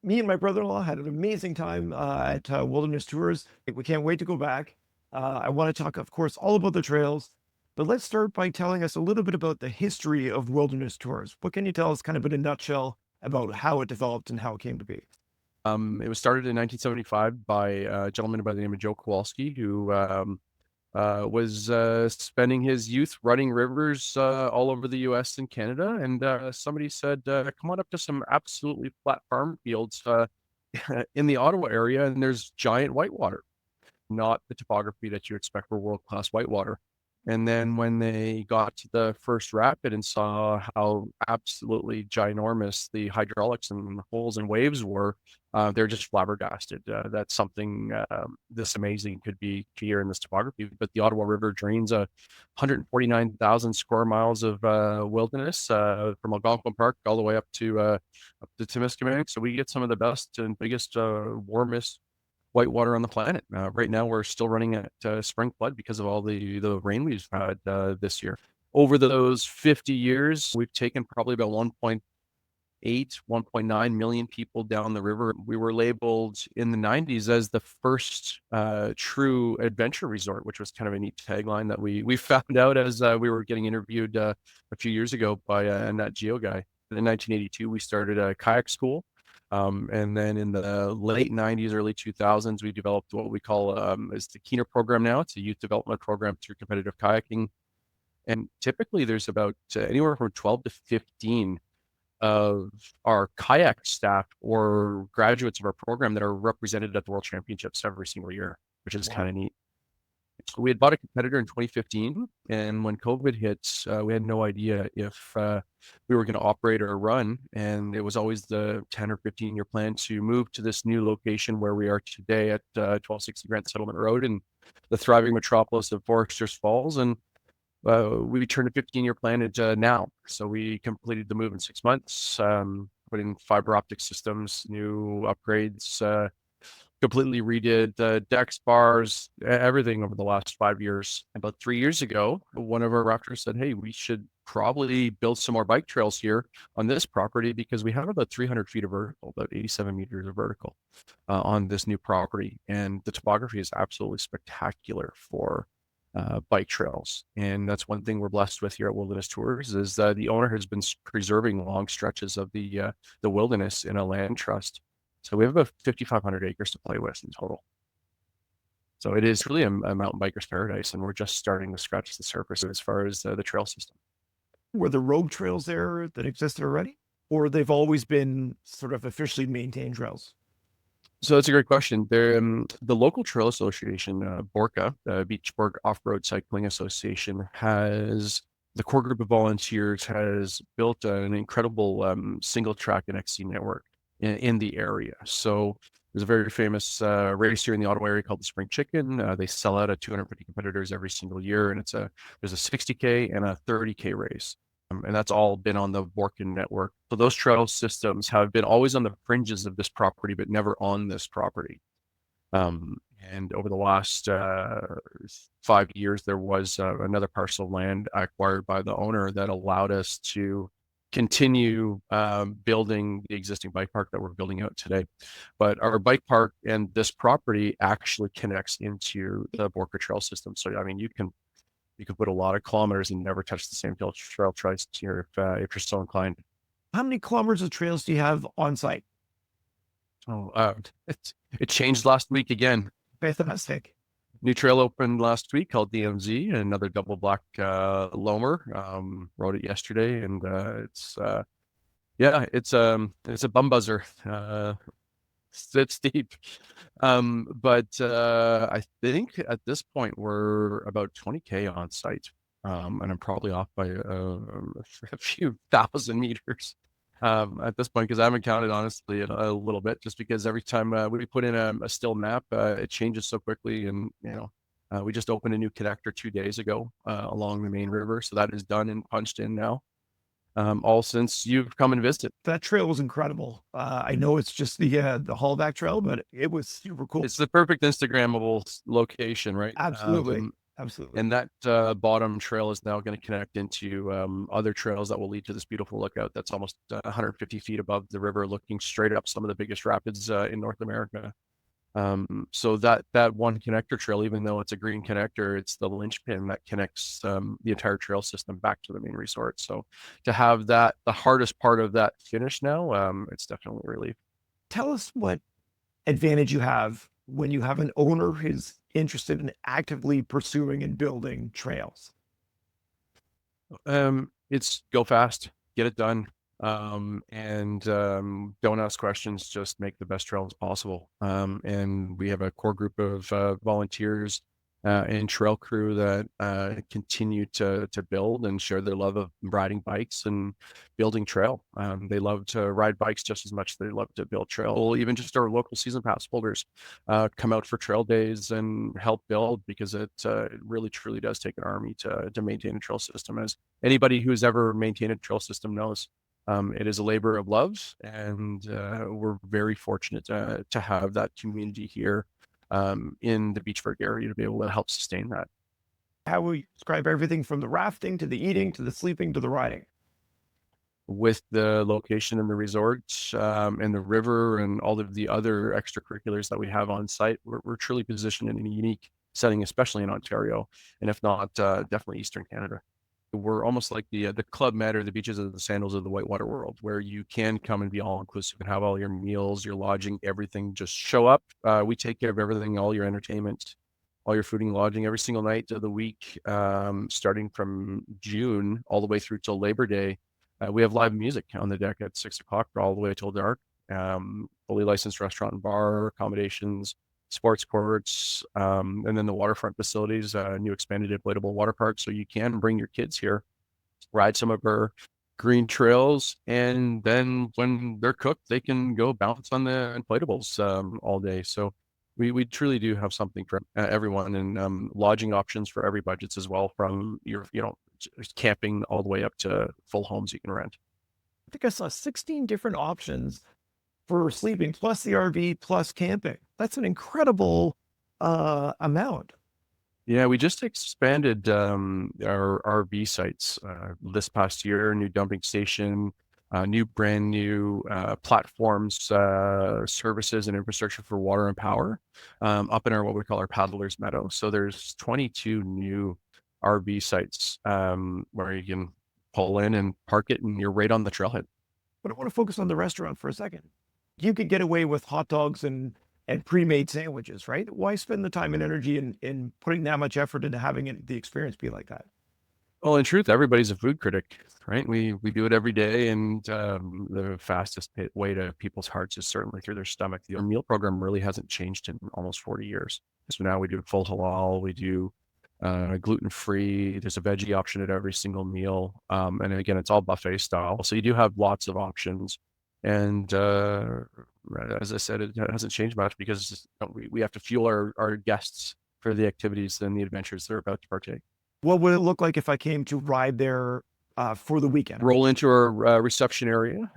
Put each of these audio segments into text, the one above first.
Me and my brother-in-law had an amazing time at Wilderness Tours. We can't wait to go back. I want to talk, of course, all about the trails, but let's start by telling us a little bit about the history of Wilderness Tours. What can you tell us, kind of in a nutshell, about how it developed and how it came to be? It was started in 1975 by a gentleman by the name of Joe Kowalski, who was spending his youth running rivers all over the U.S. and Canada. And somebody said, "Come on up to some absolutely flat farm fields in the Ottawa area, and there's giant whitewater, not the topography that you expect for world-class whitewater." And then when they got to the first rapid and saw how absolutely ginormous the hydraulics and holes and waves were, they're just flabbergasted that something this amazing could be here in this topography. But the Ottawa River drains 149,000 square miles of wilderness from Algonquin Park all the way up to Temiskaming. So we get some of the best and biggest, warmest whitewater on the planet. Right now, we're still running at spring flood because of all the rain we've had this year. Over those 50 years, we've taken probably about 1.8, 1.9 million people down the river. We were labeled in the 90s as the first true adventure resort, which was kind of a neat tagline that we found out as we were getting interviewed a few years ago by a Nat Geo guy. In 1982, we started a kayak school. And then in the late 90s, early 2000s, we developed what we call is the Keener program now. It's a youth development program through competitive kayaking. And typically there's about anywhere from 12 to 15 of our kayak staff or graduates of our program that are represented at the World Championships every single year, which is kind of neat. We had bought a competitor in 2015, and when COVID hit, we had no idea if we were going to operate or run. And it was always the 10 or 15-year plan to move to this new location where we are today at 1260 Grant Settlement Road in the thriving metropolis of Foresters Falls. And we turned a 15-year plan into now. So we completed the move in 6 months, put in fiber optic systems, new upgrades, completely redid the decks, bars, everything over the last 5 years. About 3 years ago, one of our rafters said, "Hey, we should probably build some more bike trails here on this property because we have about 300 feet of vertical, about 87 meters of vertical on this new property. And the topography is absolutely spectacular for bike trails. And that's one thing we're blessed with here at Wilderness Tours is the owner has been preserving long stretches of the wilderness in a land trust. So we have about 5,500 acres to play with in total. So it is really a mountain biker's paradise, and we're just starting to scratch the surface as far as the trail system. Were there rogue trails there that existed already? Or they've always been sort of officially maintained trails? So that's a great question. There, the local trail association, BORCA, the Beachburg Off-Road Cycling Association, has the core group of volunteers has built an incredible single track and XC network in the area. So there's a very famous race here in the Ottawa area called the Spring Chicken. They sell out at 250 competitors every single year, and there's a 60K and a 30K race. And that's all been on the Borkin network. So those trail systems have been always on the fringes of this property, but never on this property. And over the last 5 years, there was another parcel of land acquired by the owner that allowed us to continue building the existing bike park that we're building out today. But our bike park and this property actually connects into the Borka trail system. So, I mean, you can put a lot of kilometers and never touch the same trail twice here if you're so inclined. How many kilometers of trails do you have on site? Oh, it changed last week again. Fantastic. New trail opened last week called DMZ, another double black loamer. Rode it yesterday, and it's a bum buzzer. It's steep, but I think at this point we're about 20K on site, and I'm probably off by a few thousand meters at this point because I haven't counted honestly a little bit, just because every time we put in a still map, it changes so quickly. And we just opened a new connector 2 days ago along the main river, so that is done and punched in now. All since you've come and visited. That trail was incredible. I know it's just the Hallback trail, but it was super cool. It's the perfect Instagrammable location, right? Absolutely. Absolutely. And that bottom trail is now going to connect into other trails that will lead to this beautiful lookout that's almost 150 feet above the river, looking straight up some of the biggest rapids in North America. So that one connector trail, even though it's a green connector, it's the linchpin that connects the entire trail system back to the main resort. So to have that, the hardest part of that finished now, it's definitely a relief. Tell us what advantage you have when you have an owner who's interested in actively pursuing and building trails. It's go fast, get it done, and don't ask questions. Just make the best trails possible. And we have a core group of volunteers and trail crew that continue to build and share their love of riding bikes and building trail. They love to ride bikes just as much as they love to build trail. Even just our local season pass holders come out for trail days and help build, because it really truly does take an army to maintain a trail system. As anybody who's ever maintained a trail system knows, it is a labor of love, and we're very fortunate to have that community here in the Beachburg area to be able to help sustain that. How will you describe everything from the rafting to the eating to the sleeping to the riding? With the location and the resort and the river and all of the other extracurriculars that we have on site, we're truly positioned in a unique setting, especially in Ontario, and if not, definitely Eastern Canada. We're almost like the Club Med or the beaches of the sandals of the whitewater world, where you can come and be all inclusive and have all your meals, your lodging, everything. Just show up. We take care of everything, all your entertainment, all your food and lodging every single night of the week, starting from June all the way through till Labor Day. We have live music on the deck at 6 o'clock all the way till dark. Fully licensed restaurant and bar, accommodations, sports courts, and then the waterfront facilities, new expanded inflatable water park. So you can bring your kids here, ride some of our green trails, and then when they're cooked, they can go bounce on the inflatables all day. So we truly do have something for everyone, and lodging options for every budgets as well, from your camping all the way up to full homes you can rent. I think I saw 16 different options for sleeping, plus the RV, plus camping. That's an incredible amount. Yeah, we just expanded our RV sites this past year. New dumping station, new brand new platforms, services, and infrastructure for water and power up in our what we call our paddlers meadow. So there's 22 new RV sites where you can pull in and park it, and you're right on the trailhead. But I want to focus on the restaurant for a second. You could get away with hot dogs and pre-made sandwiches, right? Why spend the time and energy in putting that much effort into having the experience be like that? Well, in truth, everybody's a food critic, right? We do it every day, and the fastest way to people's hearts is certainly through their stomach. The meal program really hasn't changed in almost 40 years. So now we do full halal, we do gluten free. There's a veggie option at every single meal, and again, it's all buffet style. So you do have lots of options, and as I said, it hasn't changed much because we have to fuel our guests for the activities and the adventures they're about to partake. What would it look like if I came to ride there for the weekend? Roll into our reception area,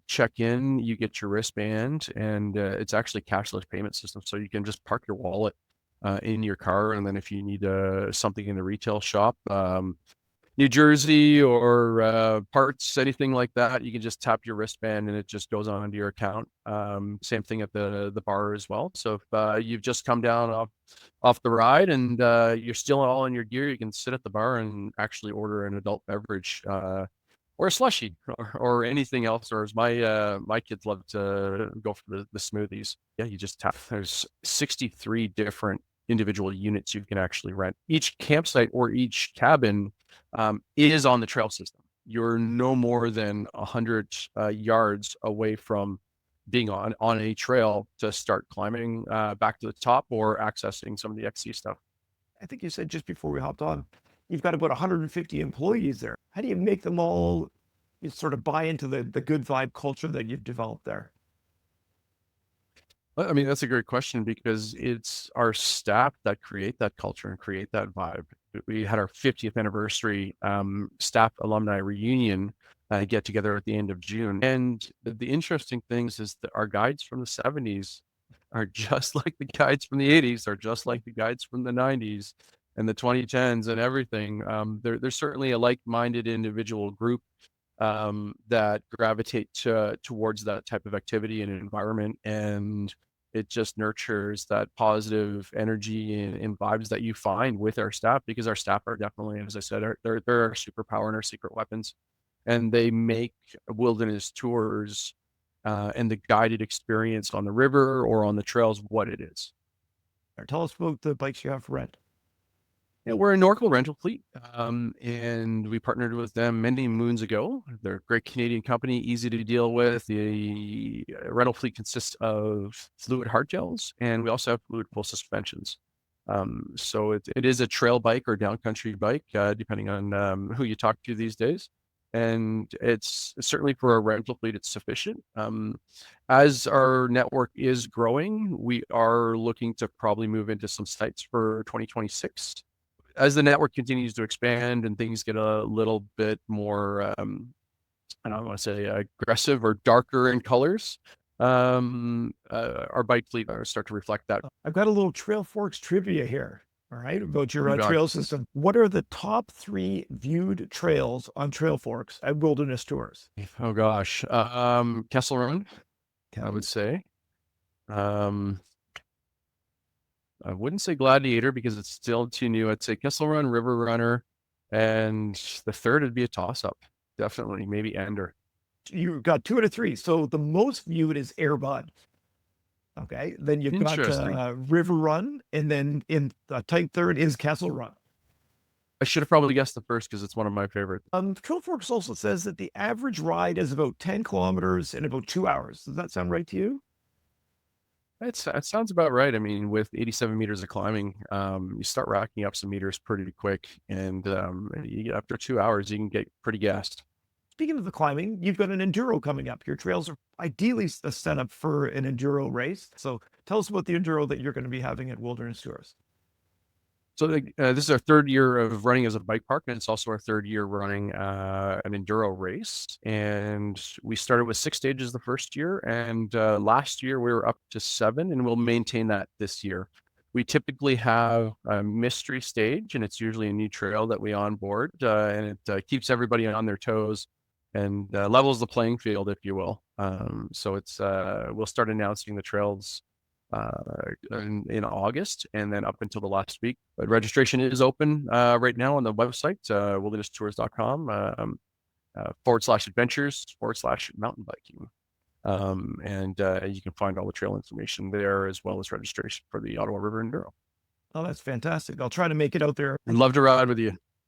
check in, you get your wristband, and it's actually cashless payment system. So you can just park your wallet in your car. And then if you need something in the retail shop, New Jersey or parts, anything like that, you can just tap your wristband and it just goes on into your account. Same thing at the bar as well. So if you've just come down off the ride and you're still all in your gear, you can sit at the bar and actually order an adult beverage or a slushie or anything else. Or as my kids love to go for the smoothies. Yeah, you just tap. There's 63 different individual units you can actually rent. Each campsite or each cabin is on the trail system. You're no more than 100 yards away from being on a trail to start climbing back to the top or accessing some of the XC stuff. I think you said just before we hopped on, you've got about 150 employees there. How do you make them all sort of buy into the good vibe culture that you've developed there? I mean, that's a great question, because it's our staff that create that culture and create that vibe. We had our 50th anniversary staff alumni reunion get together at the end of June. And the interesting things is that our guides from the 70s are just like the guides from the 80s, are just like the guides from the 90s. and the 2010s and everything. There's certainly a like-minded individual group that gravitate towards that type of activity and environment, and it just nurtures that positive energy and vibes that you find with our staff, because our staff are definitely, as I said, they're our superpower and our secret weapons, and they make wilderness tours and the guided experience on the river or on the trails what it is. Or tell us about the bikes you have for rent. Yeah, we're a Norcal rental fleet, and we partnered with them many moons ago. They're a great Canadian company, easy to deal with. The rental fleet consists of fluid hardtails, and we also have fluid full suspensions. So it is a trail bike or downcountry bike, depending on who you talk to these days. And it's certainly for a rental fleet, it's sufficient. As our network is growing, we are looking to probably move into some sites for 2026 as the network continues to expand and things get a little bit more, I don't want to say aggressive or darker in colors, our bike fleet start to reflect that. I've got a little Trail Forks trivia here. All right, about your Oh God. trail system. What are the top 3 viewed trails on Trail Forks at Wilderness Tours? Oh gosh. Kessel Run, I would say. I wouldn't say Gladiator because it's still too new. I'd say Kessel Run, River Runner, and the third would be a toss-up. Definitely, maybe Ender. You've got 2 out of 3. So the most viewed is Airbud. Okay, then you've got Interesting. River Run, and then in the tight third is Castle Run. I should have probably guessed the first because it's one of my favorites. Trail Forks also says that the average ride is about 10 kilometers in about 2 hours. Does that sound right to you? It sounds about right. I mean, with 87 meters of climbing, you start racking up some meters pretty quick, and after 2 hours, you can get pretty gassed. Speaking of the climbing, you've got an enduro coming up. Your trails are ideally set up for an enduro race. So tell us about the enduro that you're going to be having at Wilderness Tours. So this is our third year of running as a bike park, and it's also our third year running an enduro race. And we started with 6 stages the first year, and last year we were up to 7, and we'll maintain that this year. We typically have a mystery stage, and it's usually a new trail that we onboard, and it keeps everybody on their toes and levels the playing field, if you will. So it's we'll start announcing the trails in August and then up until the last week. But registration is open right now on the website, wildernesstours.com /adventures/mountain biking. And you can find all the trail information there as well as registration for the Ottawa River Enduro. Oh, that's fantastic. I'll try to make it out there. I'd love to ride with you.